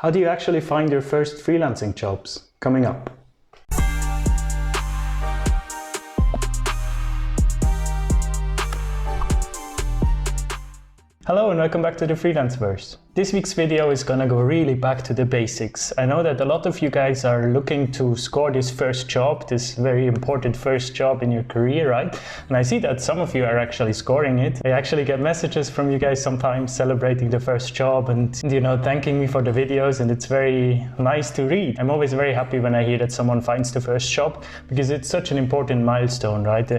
How do you actually find your first freelancing jobs? Coming up. Hello and welcome back to the Freelanceverse. This week's video is gonna go really back to the basics. I know that a lot of you guys are looking to score this first job, this very important first job in your career, right? And I see that some of you are actually scoring it. I actually get messages from you guys sometimes celebrating the first job and, you know, thanking me for the videos, and it's very nice to read. I'm always very happy when I hear that someone finds the first job because it's such an important milestone, right?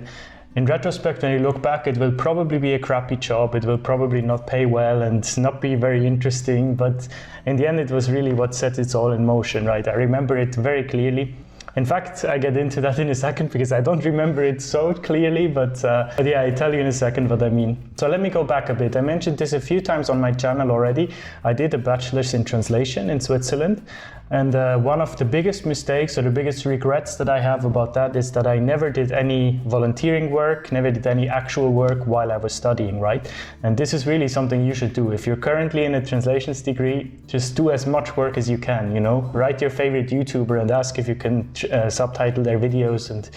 In retrospect, when you look back, it will probably be a crappy job, it will probably not pay well and not be very interesting, but in the end it was really what set it all in motion, right? I remember it very clearly. In fact, I get into that in a second because I don't remember it so clearly, but yeah, I'll tell you in a second what I mean. So let me go back a bit. I mentioned this a few times on my channel already. I did a bachelor's in translation in Switzerland, and one of the biggest mistakes or the biggest regrets that I have about that is that I never did any volunteering work, never did any actual work while I was studying, right? And this is really something you should do. If you're currently in a translations degree, just do as much work as you can, you know? Write your favorite YouTuber and ask if you can subtitle their videos, and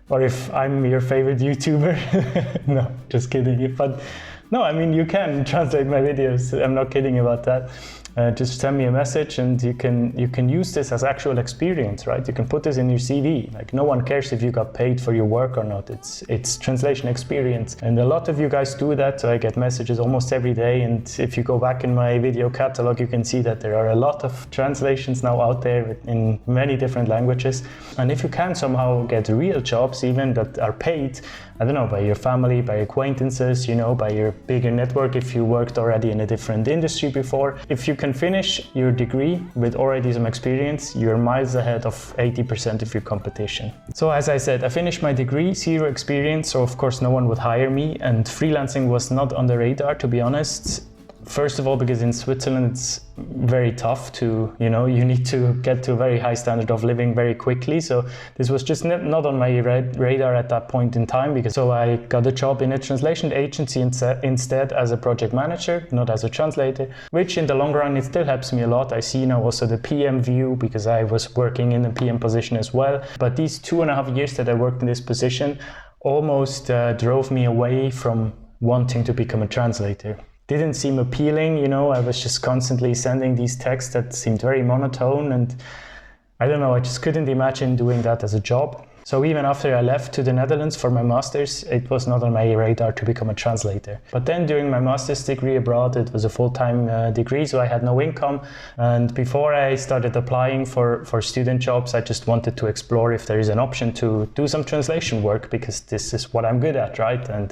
or if I'm your favorite YouTuber. No, just kidding. But no, I mean, you can translate my videos. I'm not kidding about that. Just send me a message and you can use this as actual experience, right? You can put this in your CV. Like, no one cares if you got paid for your work or not. It's translation experience. And a lot of you guys do that. So I get messages almost every day. And if you go back in my video catalog, you can see that there are a lot of translations now out there in many different languages. And if you can somehow get real jobs even that are paid, I don't know, by your family, by acquaintances, you know, by your bigger network, if you worked already in a different industry before, if you can finish your degree with already some experience, you're miles ahead of 80% of your competition. So as I said, I finished my degree, 0 experience, so of course no one would hire me, and freelancing was not on the radar, to be honest. First of all, because in Switzerland it's very tough to, you know, you need to get to a very high standard of living very quickly. So this was just not on my radar at that point in time, because so I got a job in a translation agency instead as a project manager, not as a translator, which in the long run it still helps me a lot. I see now also the PM view because I was working in the PM position as well. But these 2.5 years that I worked in this position almost drove me away from wanting to become a translator. Didn't seem appealing, you know. I was just constantly sending these texts that seemed very monotone, and I don't know, I just couldn't imagine doing that as a job. So even after I left to the Netherlands for my master's, it was not on my radar to become a translator. But then during my master's degree abroad, it was a full-time degree, so I had no income. And before I started applying for student jobs, I just wanted to explore if there is an option to do some translation work, because this is what I'm good at, right? And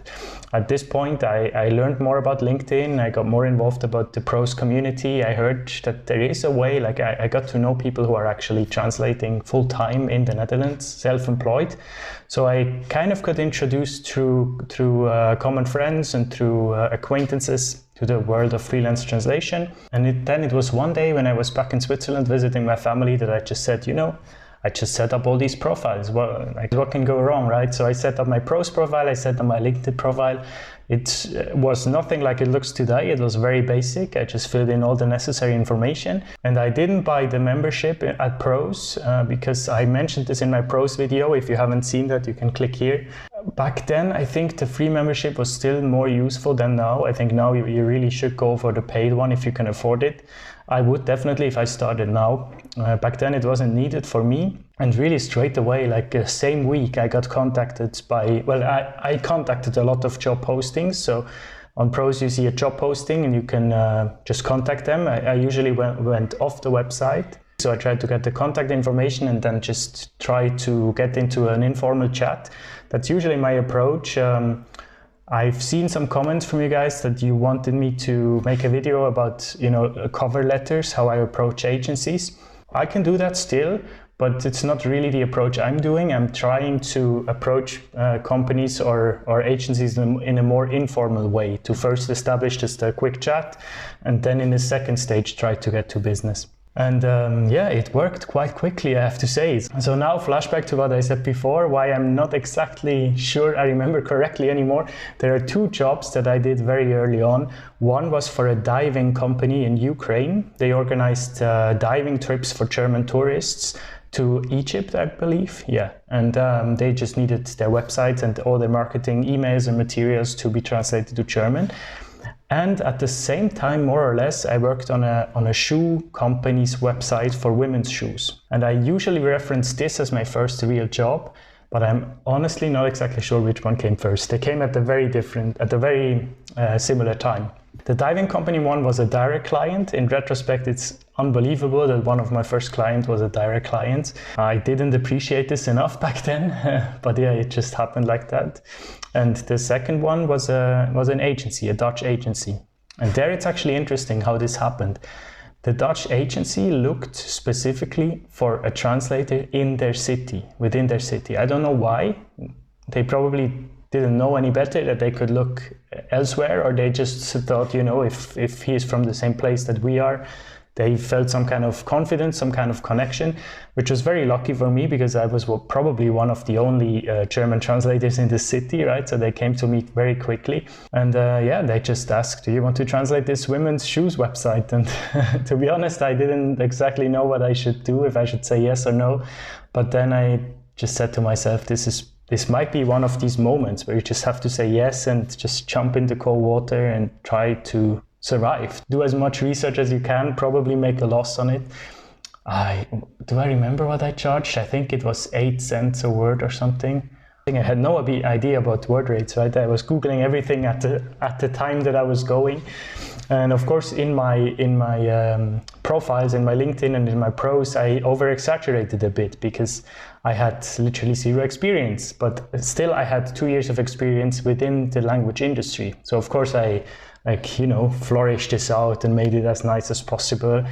at this point, I learned more about LinkedIn. I got more involved about the Probst community. I heard that there is a way, like I got to know people who are actually translating full-time in the Netherlands, self-employed. So I kind of got introduced through common friends and through acquaintances to the world of freelance translation. And then it was one day when I was back in Switzerland visiting my family that I just said, you know, I just set up all these profiles. Well, like, what can go wrong, right? So I set up my Probst profile, I set up my LinkedIn profile. It was nothing like it looks today. It was very basic. I just filled in all the necessary information. And I didn't buy the membership at Probst because I mentioned this in my Probst video. If you haven't seen that, you can click here. Back then, I think the free membership was still more useful than now. I think now you really should go for the paid one if you can afford it. I would definitely if I started now. Back then it wasn't needed for me. And really straight away, like the same week, I got contacted by, well, I contacted a lot of job postings. So on Probst, you see a job posting and you can just contact them. I usually went off the website. So I tried to get the contact information and then just try to get into an informal chat. That's usually my approach. I've seen some comments from you guys that you wanted me to make a video about, you know, cover letters, how I approach agencies. I can do that still, but it's not really the approach I'm doing. I'm trying to approach companies or agencies in a more informal way, to first establish just a quick chat and then in the second stage try to get to business. And yeah, it worked quite quickly, I have to say. So now, flashback to what I said before, why I'm not exactly sure I remember correctly anymore. There are two jobs that I did very early on. One was for a diving company in Ukraine. They organized diving trips for German tourists to Egypt, I believe. Yeah, and they just needed their website and all their marketing emails and materials to be translated to German. And at the same time, more or less, I worked on a shoe company's website for women's shoes. And I usually reference this as my first real job, but I'm honestly not exactly sure which one came first. They came at a very similar time. The diving company one was a direct client. In retrospect, it's unbelievable that one of my first clients was a direct client. I didn't appreciate this enough back then, but yeah, it just happened like that. And the second one was an agency, a Dutch agency. And there it's actually interesting how this happened. The Dutch agency looked specifically for a translator in their city, within their city. I don't know why. They probably didn't know any better that they could look elsewhere, or they just thought, you know, if he is from the same place that we are, they felt some kind of confidence, some kind of connection, which was very lucky for me because I was probably one of the only German translators in the city, right? So they came to me very quickly. And yeah, they just asked, do you want to translate this women's shoes website? And to be honest, I didn't exactly know what I should do, if I should say yes or no. But then I just said to myself, this might be one of these moments where you just have to say yes and just jump into cold water and try to survive. Do as much research as you can, probably make a loss on it. Do I remember what I charged? I think it was 8 cents a word or something. I had no idea about word rates, right? I was Googling everything at the time that I was going. And of course, in my profiles, in my LinkedIn and in my pros, I over-exaggerated a bit because I had literally 0 experience, but still I had 2 years of experience within the language industry. So of course I flourished this out and made it as nice as possible.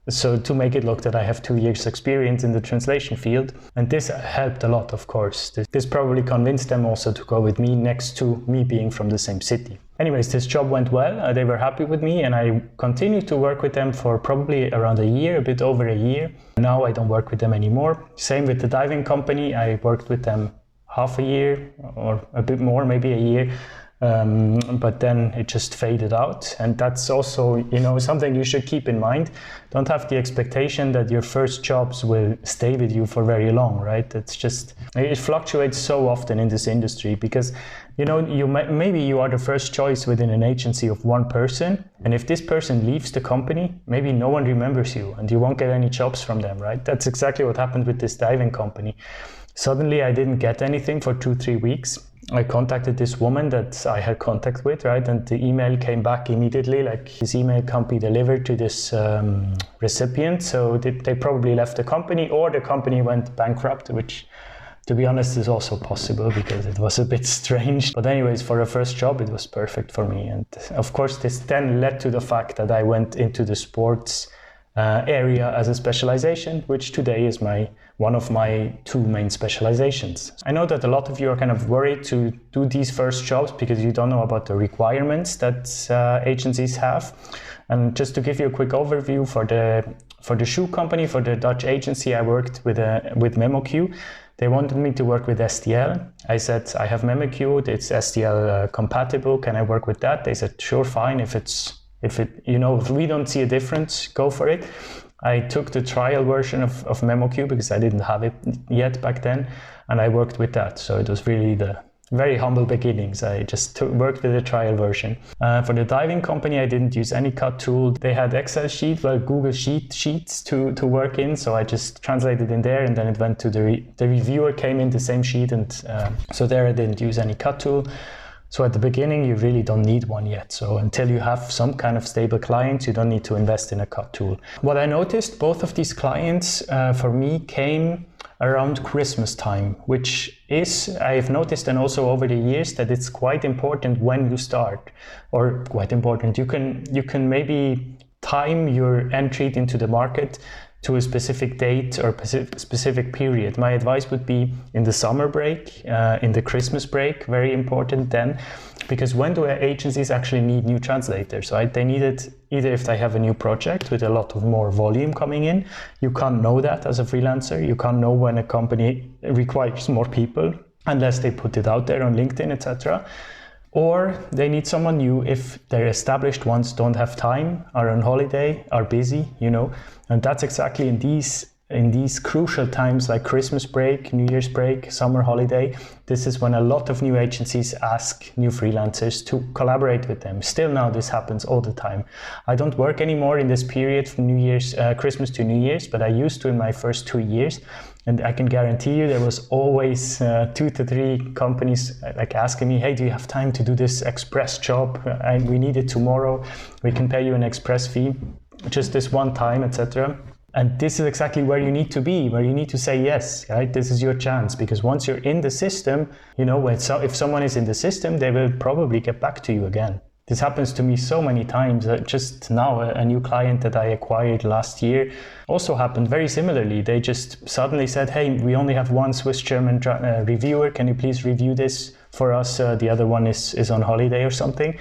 So to make it look that I have 2 years experience in the translation field. And this helped a lot, of course. This probably convinced them also to go with me next to me being from the same city. Anyways, this job went well. They were happy with me and I continued to work with them for probably around a year, a bit over a year. Now I don't work with them anymore. Same with the diving company. I worked with them half a year or a bit more, maybe a year. But then it just faded out, and that's also, something you should keep in mind. Don't have the expectation that your first jobs will stay with you for very long, right? It fluctuates so often in this industry because maybe you are the first choice within an agency of one person, and if this person leaves the company, maybe no one remembers you and you won't get any jobs from them, right? That's exactly what happened with this diving company. Suddenly I didn't get anything for 2-3 weeks. I contacted this woman that I had contact with, right? And the email came back immediately, like his email can't be delivered to this recipient. So they probably left the company or the company went bankrupt, which to be honest is also possible because it was a bit strange. But anyways, for a first job, it was perfect for me. And of course, this then led to the fact that I went into the sports area as a specialization, which today is one of my 2 main specializations. I know that a lot of you are kind of worried to do these first jobs because you don't know about the requirements that agencies have. And just to give you a quick overview for the shoe company, for the Dutch agency, I worked with MemoQ. They wanted me to work with STL. I said, I have MemoQ, it's STL compatible. Can I work with that? They said, sure, fine. If we don't see a difference, go for it. I took the trial version of MemoQ because I didn't have it yet back then, and I worked with that. So it was really the very humble beginnings. I just worked with the trial version. For the diving company, I didn't use any cut tool. They had Excel Google sheets to work in, so I just translated in there, and then it went to the reviewer came in the same sheet, and so there I didn't use any cut tool. So at the beginning, you really don't need one yet. So until you have some kind of stable clients, you don't need to invest in a cut tool. What I noticed, both of these clients for me came around Christmas time, which is, I've noticed, and also over the years, that it's quite important when you start, or quite important. You can maybe time your entry into the market to a specific date or specific period. My advice would be in the summer break, in the Christmas break, very important then, because when do agencies actually need new translators, right? They need it either if they have a new project with a lot of more volume coming in. You can't know that as a freelancer. You can't know when a company requires more people unless they put it out there on LinkedIn, etc. Or they need someone new if their established ones don't have time, are on holiday, are busy, and that's exactly in these crucial times like Christmas break, New Year's break, summer holiday. This is when a lot of new agencies ask new freelancers to collaborate with them. Still now this happens all the time. I don't work anymore in this period from Christmas to New Year's, but I used to in my first 2 years. And I can guarantee you there was always 2 to 3 companies like asking me, hey, do you have time to do this express job? We need it tomorrow. We can pay you an express fee, just this one time, etc. And this is exactly where you need to be, where you need to say yes, right? This is your chance, because once you're in the system, if someone is in the system, they will probably get back to you again. This happens to me so many times. Just now, a new client that I acquired last year also happened very similarly. They just suddenly said, hey, we only have one Swiss-German reviewer. Can you please review this for us? The other one is on holiday or something.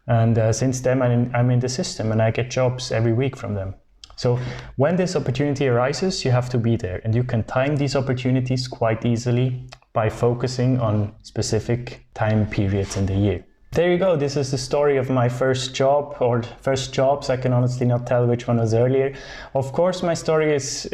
And since then, I'm in the system and I get jobs every week from them. So when this opportunity arises, you have to be there. And you can time these opportunities quite easily by focusing on specific time periods in the year. There you go. This is the story of my first job, or first jobs. I can honestly not tell which one was earlier. Of course, my story is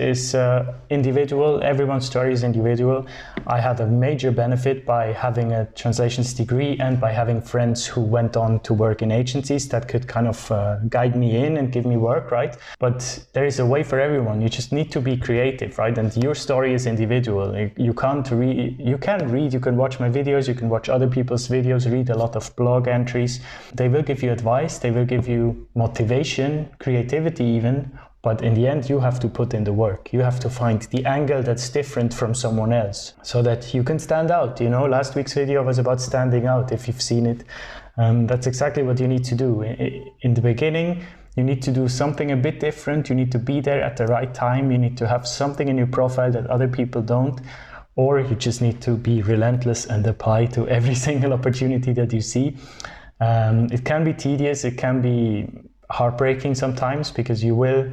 individual. Everyone's story is individual. I had a major benefit by having a translations degree and by having friends who went on to work in agencies that could kind of guide me in and give me work, right? But there is a way for everyone. You just need to be creative, right? And your story is individual. You can read, you can watch my videos, you can watch other people's videos, read a lot of blog entries. They will give you advice, they will give you motivation, creativity even, but in the end you have to put in the work. You have to find the angle that's different from someone else so that you can stand out. Last week's video was about standing out, if you've seen it. That's exactly what you need to do. In the beginning, you need to do something a bit different. You need to be there at the right time. You need to have something in your profile that other people don't. Or you just need to be relentless and apply to every single opportunity that you see. It can be tedious, it can be heartbreaking sometimes, because you will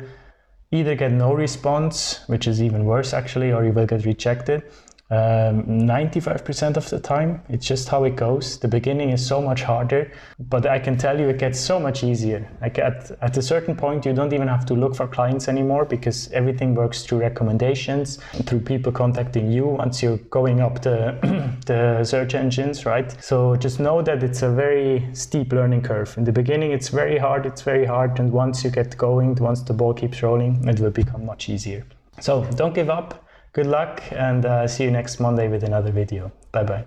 either get no response, which is even worse actually, or you will get rejected. 95% of the time, it's just how it goes. The beginning is so much harder, but I can tell you it gets so much easier. Like at a certain point, you don't even have to look for clients anymore, because everything works through recommendations, through people contacting you once you're going up the search engines, right? So just know that it's a very steep learning curve. In the beginning, it's very hard, and once you get going, once the ball keeps rolling, it will become much easier. So don't give up. Good luck, and see you next Monday with another video. Bye-bye.